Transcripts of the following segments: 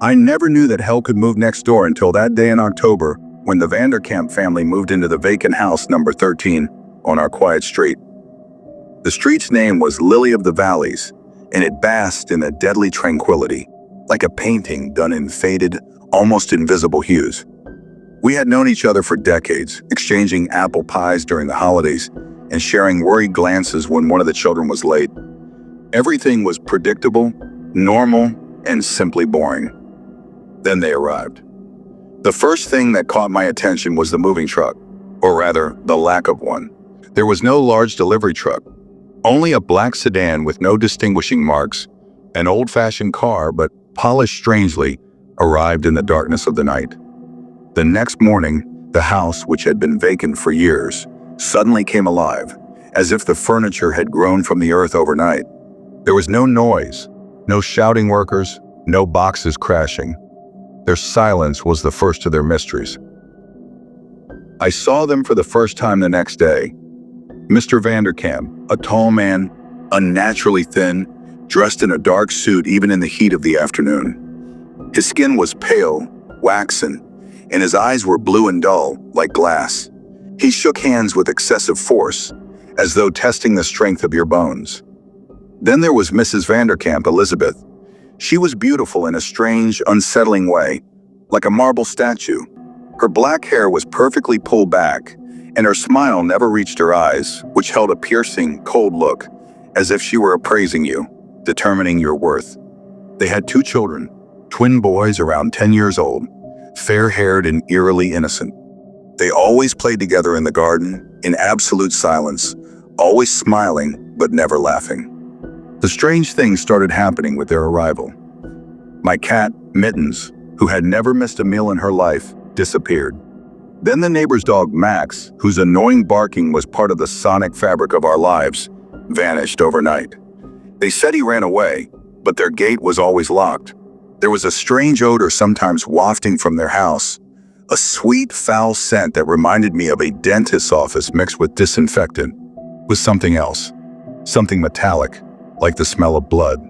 I never knew that hell could move next door until that day in October when the Vanderkamp family moved into the vacant house number 13 on our quiet street. The street's name was Lily of the Valleys, and it basked in a deadly tranquility, like a painting done in faded, almost invisible hues. We had known each other for decades, exchanging apple pies during the holidays and sharing worried glances when one of the children was late. Everything was predictable, normal, and simply boring. Then they arrived. The first thing that caught my attention was the moving truck, or rather, the lack of one. There was no large delivery truck, only a black sedan with no distinguishing marks. An old-fashioned car, but polished strangely, arrived in the darkness of the night. The next morning, the house, which had been vacant for years, suddenly came alive, as if the furniture had grown from the earth overnight. There was no noise, no shouting workers, no boxes crashing. Their silence was the first of their mysteries. I saw them for the first time the next day. Mr. Vanderkamp, a tall man, unnaturally thin, dressed in a dark suit even in the heat of the afternoon. His skin was pale, waxen, and his eyes were blue and dull, like glass. He shook hands with excessive force, as though testing the strength of your bones. Then there was Mrs. Vanderkamp, Elizabeth. She was beautiful in a strange, unsettling way, like a marble statue. Her black hair was perfectly pulled back, and her smile never reached her eyes, which held a piercing, cold look, as if she were appraising you, determining your worth. They had 2 children, twin boys around 10 years old, fair-haired and eerily innocent. They always played together in the garden, in absolute silence, always smiling but never laughing. The strange things started happening with their arrival. My cat, Mittens, who had never missed a meal in her life, disappeared. Then the neighbor's dog, Max, whose annoying barking was part of the sonic fabric of our lives, vanished overnight. They said he ran away, but their gate was always locked. There was a strange odor sometimes wafting from their house, a sweet, foul scent that reminded me of a dentist's office mixed with disinfectant, with something else, something metallic, like the smell of blood.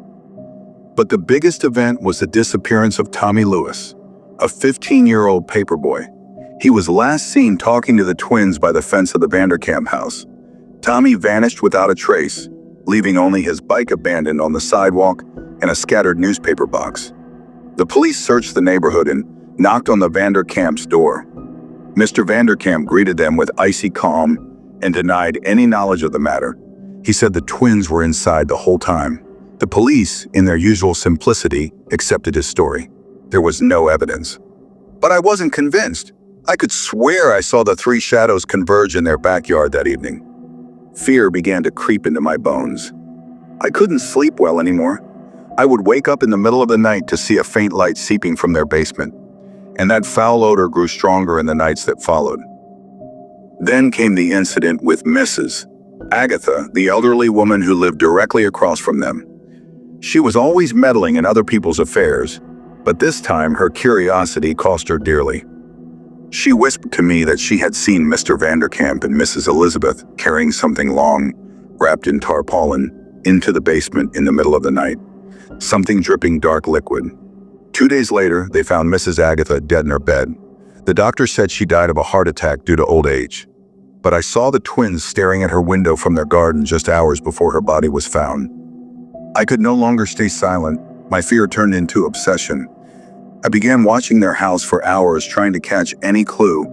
But the biggest event was the disappearance of Tommy Lewis, a 15-year-old paperboy. He was last seen talking to the twins by the fence of the Vanderkamp house. Tommy vanished without a trace, leaving only his bike abandoned on the sidewalk and a scattered newspaper box. The police searched the neighborhood and knocked on the Vanderkamp's door. Mr. Vanderkamp greeted them with icy calm and denied any knowledge of the matter. He said the twins were inside the whole time. The police, in their usual simplicity, accepted his story. There was no evidence. But I wasn't convinced. I could swear I saw the 3 shadows converge in their backyard that evening. Fear began to creep into my bones. I couldn't sleep well anymore. I would wake up in the middle of the night to see a faint light seeping from their basement, and that foul odor grew stronger in the nights that followed. Then came the incident with Mrs. Agatha, the elderly woman who lived directly across from them. She was always meddling in other people's affairs, but this time her curiosity cost her dearly. She whispered to me that she had seen Mr. Vanderkamp and Mrs. Elizabeth carrying something long, wrapped in tarpaulin, into the basement in the middle of the night. Something dripping dark liquid. 2 days later, they found Mrs. Agatha dead in her bed. The doctor said she died of a heart attack due to old age. But I saw the twins staring at her window from their garden just hours before her body was found. I could no longer stay silent. My fear turned into obsession. I began watching their house for hours, trying to catch any clue,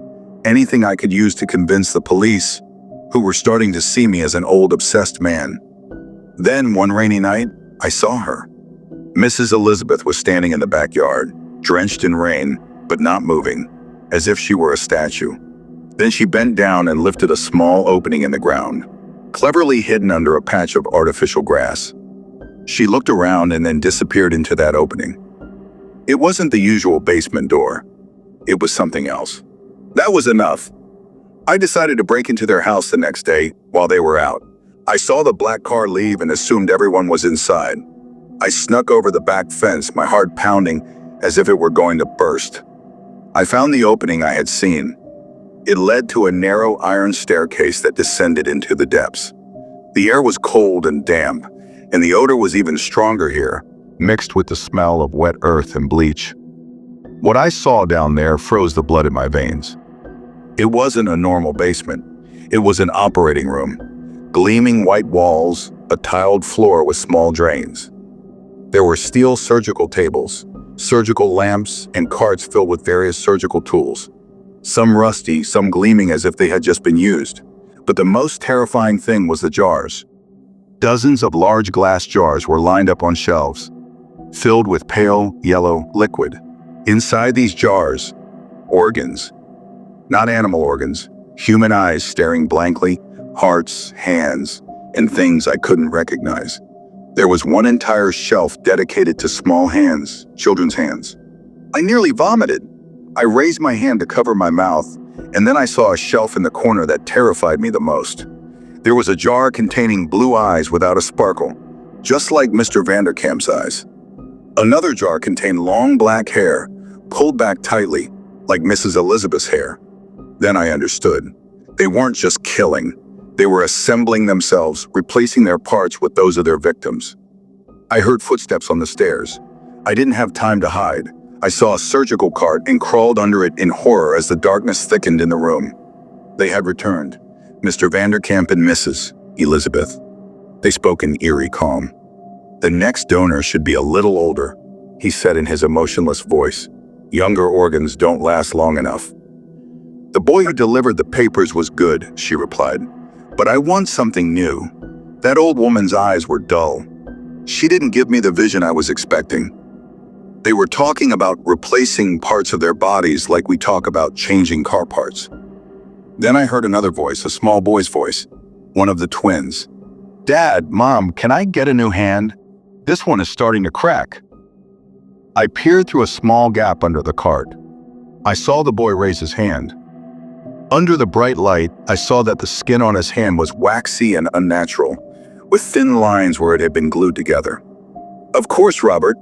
anything I could use to convince the police, who were starting to see me as an old, obsessed man. Then, one rainy night, I saw her. Mrs. Elizabeth was standing in the backyard, drenched in rain, but not moving, as if she were a statue. Then she bent down and lifted a small opening in the ground, cleverly hidden under a patch of artificial grass. She looked around and then disappeared into that opening. It wasn't the usual basement door. It was something else. That was enough. I decided to break into their house the next day while they were out. I saw the black car leave and assumed everyone was inside. I snuck over the back fence, my heart pounding as if it were going to burst. I found the opening I had seen. It led to a narrow iron staircase that descended into the depths. The air was cold and damp, and the odor was even stronger here, mixed with the smell of wet earth and bleach. What I saw down there froze the blood in my veins. It wasn't a normal basement. It was an operating room. Gleaming white walls, a tiled floor with small drains. There were steel surgical tables, surgical lamps, and carts filled with various surgical tools. Some rusty, some gleaming as if they had just been used. But the most terrifying thing was the jars. Dozens of large glass jars were lined up on shelves, filled with pale yellow liquid. Inside these jars, organs. Not animal organs, human eyes staring blankly, hearts, hands, and things I couldn't recognize. There was one entire shelf dedicated to small hands, children's hands. I nearly vomited. I raised my hand to cover my mouth, and then I saw a shelf in the corner that terrified me the most. There was a jar containing blue eyes without a sparkle, just like Mr. Vanderkamp's eyes. Another jar contained long black hair, pulled back tightly, like Mrs. Elizabeth's hair. Then I understood. They weren't just killing. They were assembling themselves, replacing their parts with those of their victims. I heard footsteps on the stairs. I didn't have time to hide. I saw a surgical cart and crawled under it in horror as the darkness thickened in the room. They had returned. Mr. Vanderkamp and Mrs. Elizabeth. They spoke in eerie calm. "The next donor should be a little older," he said in his emotionless voice. "Younger organs don't last long enough." "The boy who delivered the papers was good," she replied. "But I want something new. That old woman's eyes were dull. She didn't give me the vision I was expecting." They were talking about replacing parts of their bodies like we talk about changing car parts. Then I heard another voice, a small boy's voice, one of the twins. "Dad, Mom, can I get a new hand? This one is starting to crack." I peered through a small gap under the cart. I saw the boy raise his hand. Under the bright light, I saw that the skin on his hand was waxy and unnatural, with thin lines where it had been glued together. "Of course, Robert,"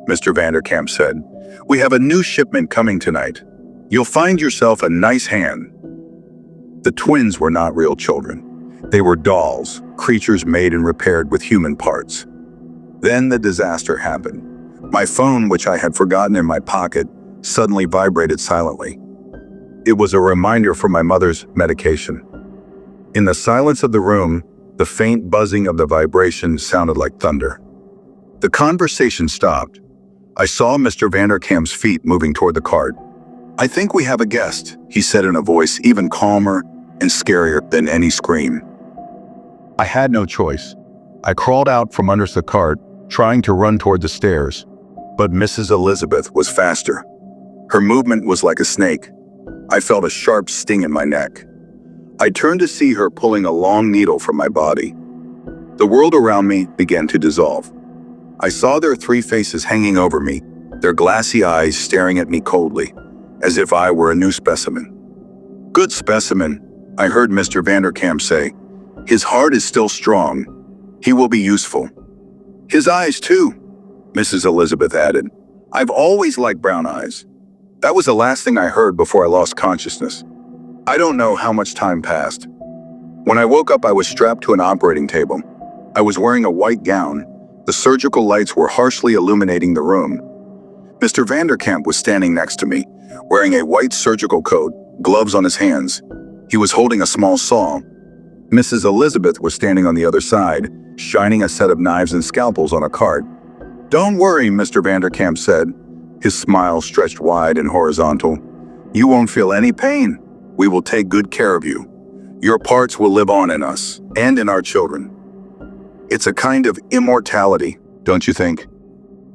Mr. Vanderkamp said. "We have a new shipment coming tonight. You'll find yourself a nice hand." The twins were not real children. They were dolls, creatures made and repaired with human parts. Then the disaster happened. My phone, which I had forgotten in my pocket, suddenly vibrated silently. It was a reminder from my mother's medication. In the silence of the room, the faint buzzing of the vibration sounded like thunder. The conversation stopped. I saw Mr. Vanderkamp's feet moving toward the cart. "I think we have a guest," he said in a voice even calmer and scarier than any scream. I had no choice. I crawled out from under the cart, trying to run toward the stairs. But Mrs. Elizabeth was faster. Her movement was like a snake. I felt a sharp sting in my neck. I turned to see her pulling a long needle from my body. The world around me began to dissolve. I saw their three faces hanging over me, their glassy eyes staring at me coldly, as if I were a new specimen. "Good specimen," I heard Mr. Vanderkamp say. "His heart is still strong. He will be useful." "His eyes, too," Mrs. Elizabeth added. "I've always liked brown eyes." That was the last thing I heard before I lost consciousness. I don't know how much time passed. When I woke up, I was strapped to an operating table. I was wearing a white gown. The surgical lights were harshly illuminating the room. Mr. Vanderkamp was standing next to me, wearing a white surgical coat, gloves on his hands. He was holding a small saw. Mrs. Elizabeth was standing on the other side, shining a set of knives and scalpels on a cart. "Don't worry," Mr. Vanderkamp said, his smile stretched wide and horizontal. "You won't feel any pain. We will take good care of you. Your parts will live on in us and in our children." It's a kind of immortality, don't you think?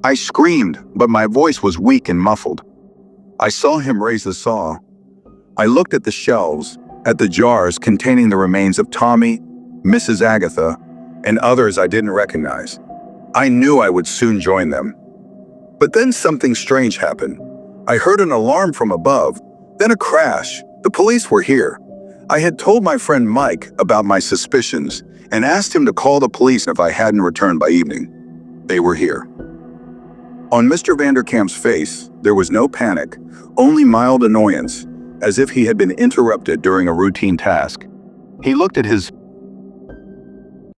I screamed, but my voice was weak and muffled. I saw him raise the saw. I looked at the shelves, at the jars containing the remains of Tommy, Mrs. Agatha, and others I didn't recognize. I knew I would soon join them. But then something strange happened. I heard an alarm from above, then a crash. The police were here. I had told my friend Mike about my suspicions and asked him to call the police if I hadn't returned by evening. They were here. On Mr. Vanderkamp's face, there was no panic, only mild annoyance, as if he had been interrupted during a routine task. He looked at his